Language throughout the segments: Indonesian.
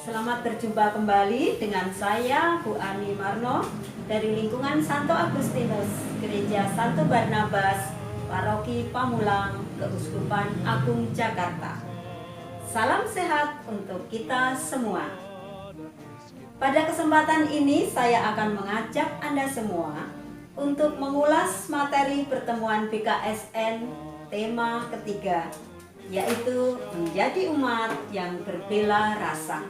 Selamat berjumpa kembali dengan saya Bu Ani Marno dari lingkungan Santo Agustinus, Gereja Santo Barnabas, Paroki Pamulang, Keuskupan Agung Jakarta. Salam sehat untuk kita semua. Pada kesempatan ini saya akan mengajak Anda semua untuk mengulas materi pertemuan BKSN tema ketiga, yaitu menjadi umat yang berbela rasa.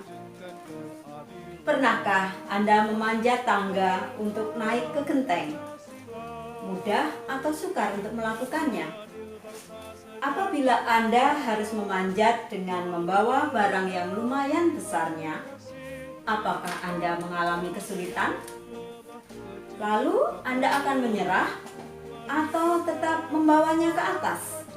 Pernahkah Anda memanjat tangga untuk naik ke genteng? Mudah atau sukar untuk melakukannya? Apabila Anda harus memanjat dengan membawa barang yang lumayan besarnya, apakah Anda mengalami kesulitan? Lalu Anda akan menyerah atau tetap membawanya ke atas?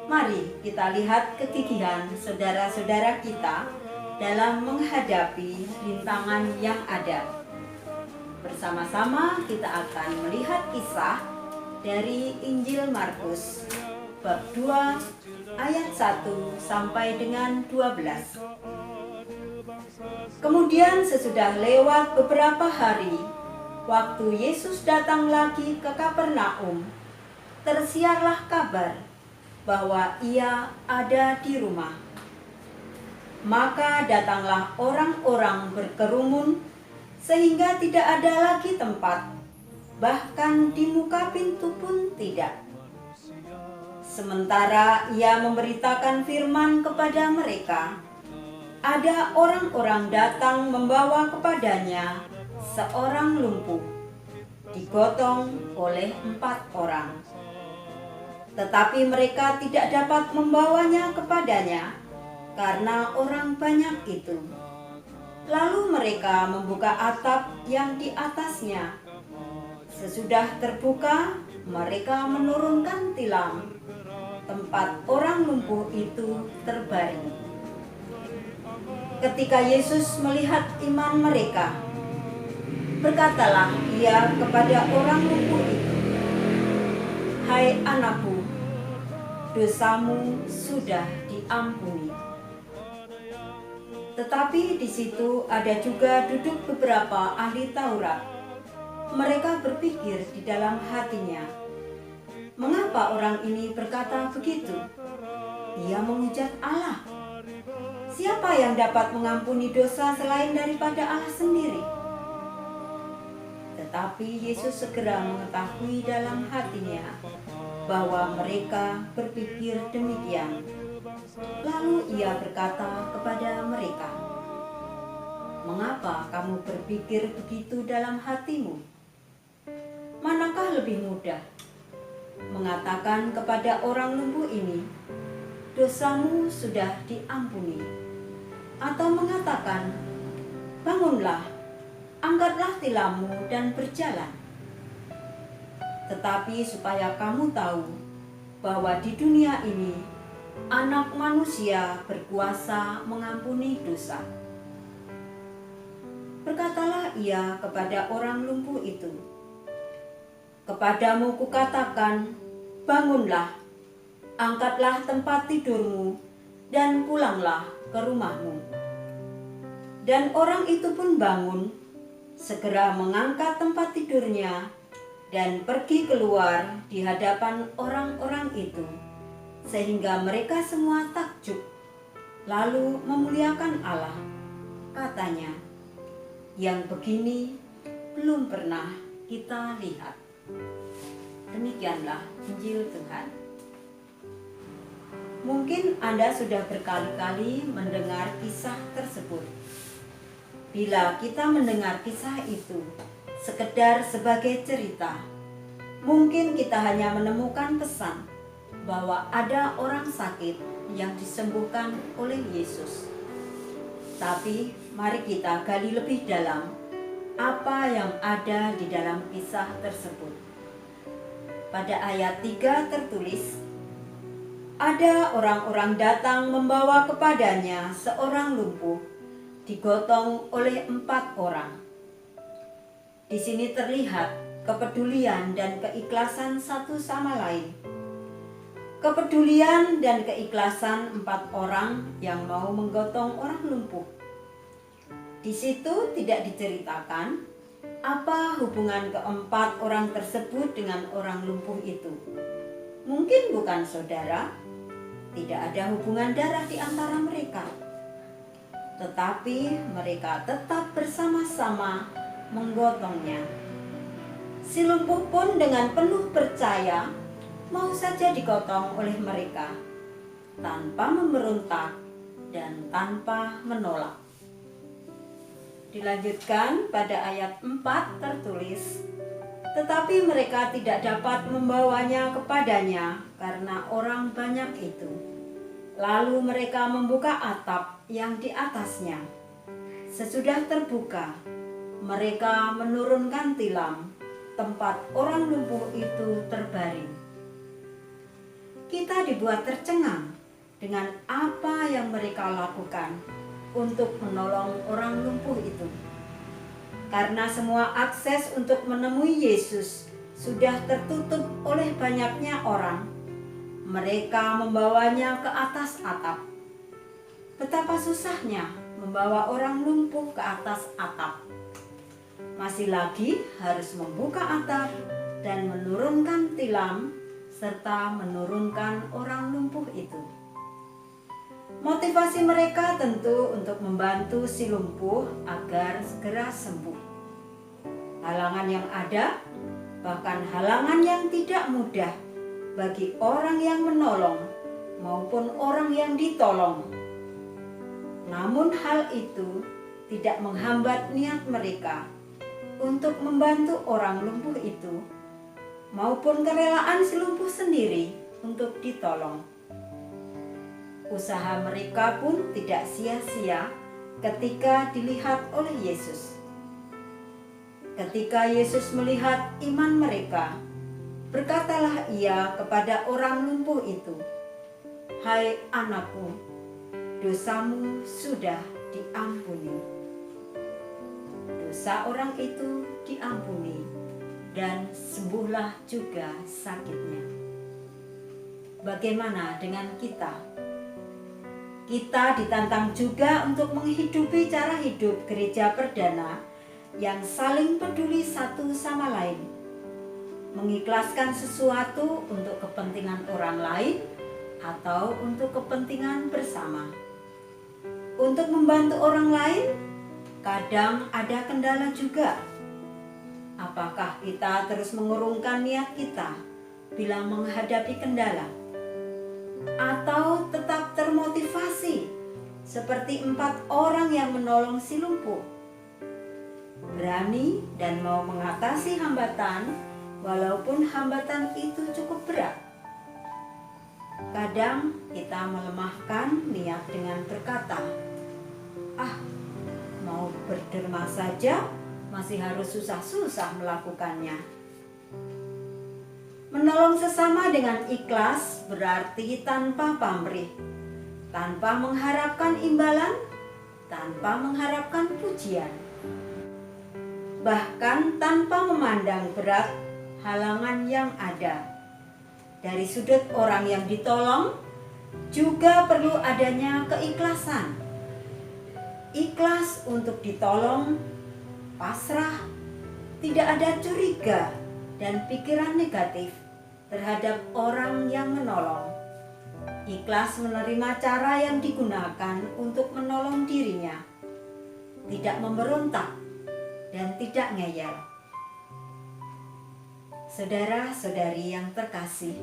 Mari kita lihat kegigihan saudara-saudara kita dalam menghadapi rintangan yang ada. Bersama-sama kita akan melihat kisah dari Injil Markus bab 2 ayat 1 sampai dengan 12. Kemudian sesudah lewat beberapa hari, waktu Yesus datang lagi ke Kapernaum, tersiarlah kabar bahwa ia ada di rumah. Maka datanglah orang-orang berkerumun sehingga tidak ada lagi tempat, bahkan di muka pintu pun tidak. Sementara ia memberitakan firman kepada mereka, ada orang-orang datang membawa kepadanya seorang lumpuh, digotong oleh 4 orang. Tetapi mereka tidak dapat membawanya kepadanya karena orang banyak itu. Lalu mereka membuka atap yang di atasnya. Sesudah terbuka, mereka menurunkan tilam. Tempat orang lumpuh itu terbaring. Ketika Yesus melihat iman mereka, berkatalah ia kepada orang lumpuh itu, "Hai anakku, dosamu sudah diampuni." Tetapi di situ ada juga duduk beberapa ahli Taurat. Mereka berpikir di dalam hatinya, mengapa orang ini berkata begitu? Ia menghujat Allah. Siapa yang dapat mengampuni dosa selain daripada Allah sendiri? Tetapi Yesus segera mengetahui dalam hatinya bahwa mereka berpikir demikian. Lalu ia berkata kepada mereka, "Mengapa kamu berpikir begitu dalam hatimu? Manakah lebih mudah, mengatakan kepada orang lumpuh ini, 'Dosamu sudah diampuni,' atau mengatakan, 'Bangunlah, angkatlah tilammu dan berjalan'? Tetapi supaya kamu tahu bahwa di dunia ini Anak manusia berkuasa mengampuni dosa." Berkatalah ia kepada orang lumpuh itu, "Kepadamu kukatakan, bangunlah, angkatlah tempat tidurmu, dan pulanglah ke rumahmu." Dan orang itu pun bangun, segera mengangkat tempat tidurnya, dan pergi keluar di hadapan orang-orang itu, sehingga mereka semua takjub, lalu memuliakan Allah. Katanya, "Yang begini belum pernah kita lihat." Demikianlah Injil Tuhan. Mungkin Anda sudah berkali-kali mendengar kisah tersebut. Bila kita mendengar kisah itu sekedar sebagai cerita, mungkin kita hanya menemukan pesan bahwa ada orang sakit yang disembuhkan oleh Yesus. Tapi mari kita gali lebih dalam apa yang ada di dalam kisah tersebut. Pada ayat 3 tertulis, ada orang-orang datang membawa kepadanya seorang lumpuh, digotong oleh 4 orang. Di sini terlihat kepedulian dan keikhlasan satu sama lain. kepedulian dan keikhlasan 4 orang yang mau menggotong orang lumpuh. Di situ tidak diceritakan apa hubungan keempat orang tersebut dengan orang lumpuh itu. Mungkin bukan saudara, tidak ada hubungan darah di antara mereka. Tetapi mereka tetap bersama-sama menggotongnya. Si lumpuh pun dengan penuh percaya mau saja digotong oleh mereka, tanpa memberontak dan tanpa menolak. Dilanjutkan pada ayat 4 tertulis, tetapi mereka tidak dapat membawanya kepadanya karena orang banyak itu. Lalu mereka membuka atap yang di atasnya. Sesudah terbuka, mereka menurunkan tilam tempat orang lumpuh itu terbaring. Kita dibuat tercengang dengan apa yang mereka lakukan untuk menolong orang lumpuh itu. Karena semua akses untuk menemui Yesus sudah tertutup oleh banyaknya orang, mereka membawanya ke atas atap. Betapa susahnya membawa orang lumpuh ke atas atap. Masih lagi harus membuka atap dan menurunkan tilam serta menurunkan orang lumpuh itu. Motivasi mereka tentu untuk membantu si lumpuh agar segera sembuh. Halangan yang ada, bahkan halangan yang tidak mudah bagi orang yang menolong maupun orang yang ditolong. Namun hal itu tidak menghambat niat mereka untuk membantu orang lumpuh itu maupun kerelaan si lumpuh sendiri untuk ditolong. Usaha mereka pun tidak sia-sia ketika dilihat oleh Yesus. Ketika Yesus melihat iman mereka, berkatalah ia kepada orang lumpuh itu, "Hai anakku, dosamu sudah diampuni." Dosa orang itu diampuni dan sembuhlah juga sakitnya. Bagaimana dengan kita? Kita ditantang juga untuk menghidupi cara hidup gereja perdana yang saling peduli satu sama lain, mengikhlaskan sesuatu untuk kepentingan orang lain atau untuk kepentingan bersama. Untuk membantu orang lain, kadang ada kendala juga. Apakah kita terus mengurungkan niat kita bila menghadapi kendala? Atau tetap termotivasi seperti 4 orang yang menolong si lumpuh, berani dan mau mengatasi hambatan walaupun hambatan itu cukup berat? Kadang kita melemahkan niat dengan berkata, mau berderma saja masih harus susah-susah melakukannya. Menolong sesama dengan ikhlas berarti tanpa pamrih, tanpa mengharapkan imbalan, tanpa mengharapkan pujian. Bahkan tanpa memandang berat halangan yang ada. Dari sudut orang yang ditolong, juga perlu adanya keikhlasan. Ikhlas untuk ditolong, pasrah, tidak ada curiga dan pikiran negatif terhadap orang yang menolong. Ikhlas menerima cara yang digunakan untuk menolong dirinya, tidak memberontak dan tidak ngeyel. Saudara-saudari yang terkasih,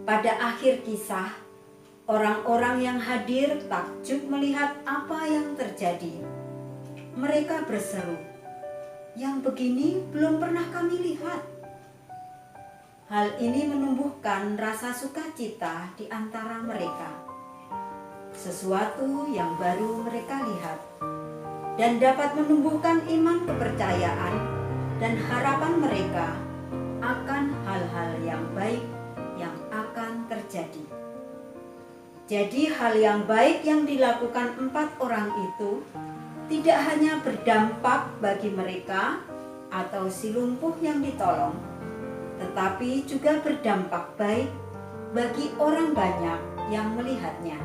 pada akhir kisah, orang-orang yang hadir takjub melihat apa yang terjadi. Mereka berseru, "Yang begini belum pernah kami lihat." Hal ini menumbuhkan rasa sukacita di antara mereka. Sesuatu yang baru mereka lihat dan dapat menumbuhkan iman, kepercayaan, dan harapan mereka akan hal-hal yang baik yang akan terjadi. Jadi hal yang baik yang dilakukan 4 orang itu tidak hanya berdampak bagi mereka atau si lumpuh yang ditolong, tetapi juga berdampak baik bagi orang banyak yang melihatnya.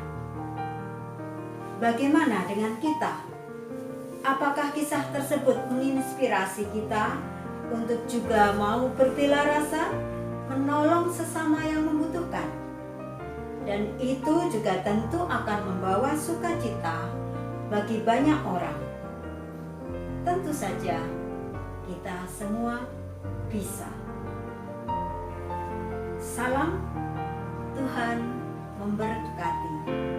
Bagaimana dengan kita? Apakah kisah tersebut menginspirasi kita untuk juga mau berbela rasa, menolong sesama yang membutuhkan? Dan itu juga tentu akan membawa sukacita bagi banyak orang. Tentu saja kita semua bisa. Salam, Tuhan memberkati.